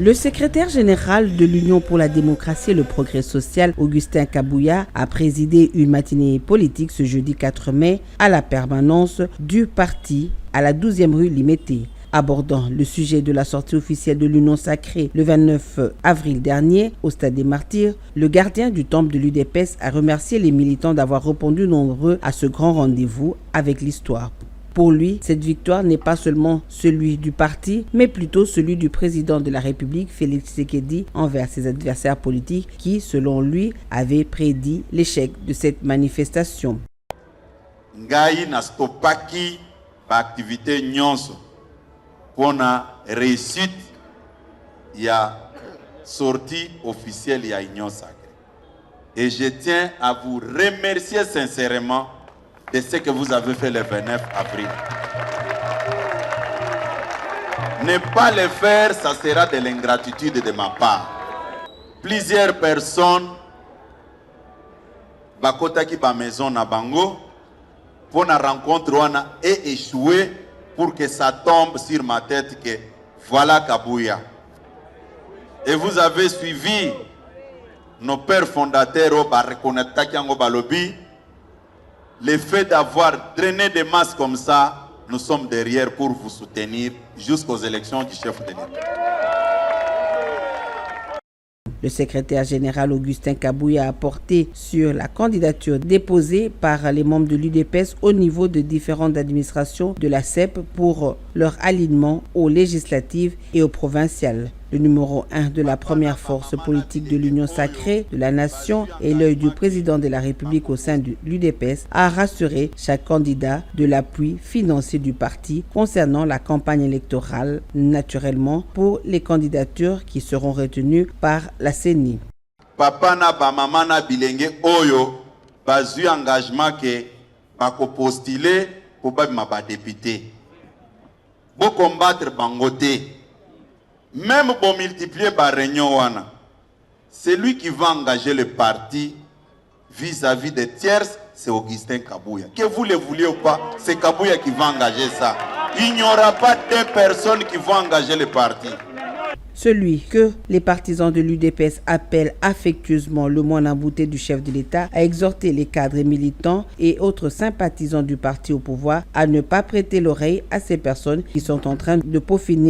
Le secrétaire général de l'Union pour la démocratie et le progrès social, Augustin Kabouya, a présidé une matinée politique ce jeudi 4 mai à la permanence du parti à la 12e rue Limété. Abordant le sujet de la sortie officielle de l'Union sacrée le 29 avril dernier au Stade des Martyrs, le gardien du temple de l'UDPS a remercié les militants d'avoir répondu nombreux à ce grand rendez-vous avec l'histoire. Pour lui, cette victoire n'est pas seulement celui du parti, mais plutôt celui du président de la République, Félix Tshisekedi, envers ses adversaires politiques qui, selon lui, avaient prédit l'échec de cette manifestation. Ngai na stopaki ba activité nyonso pona réussite ya sortie officielle ya Union sacrée. Et je tiens à vous remercier sincèrement de ce que vous avez fait le 29 avril. Ne pas le faire, ça sera de l'ingratitude de ma part. Plusieurs personnes bakotaki ba maison na bango pour la rencontre wana et échoué pour que ça tombe sur ma tête que voilà Kabouya. Et vous avez suivi nos pères fondateurs au reconnaître Takiango Balobi. Le fait d'avoir drainé des masses comme ça, nous sommes derrière pour vous soutenir jusqu'aux élections du chef de l'État. Le secrétaire général Augustin Kabouya a porté sur la candidature déposée par les membres de l'UDPS au niveau de différentes administrations de la CEP pour leur alignement aux législatives et aux provinciales. Le numéro 1 de la première force politique de l'Union sacrée de la nation et l'œil du président de la République au sein de l'UDPS a rassuré chaque candidat de l'appui financier du parti concernant la campagne électorale, naturellement pour les candidatures qui seront retenues par la CENI. Papa na ba mama na bilenge oyo bazui engagement que bako postuler pour ba député. Bo combattre bangote. Même pour multiplier par réunion, celui qui va engager le parti vis-à-vis des tiers, c'est Augustin Kabouya. Que vous le vouliez ou pas, c'est Kabouya qui va engager ça. Il n'y aura pas deux personnes qui vont engager le parti. Celui que les partisans de l'UDPS appellent affectueusement le moine embouté du chef de l'État a exhorté les cadres militants et autres sympathisants du parti au pouvoir à ne pas prêter l'oreille à ces personnes qui sont en train de peaufiner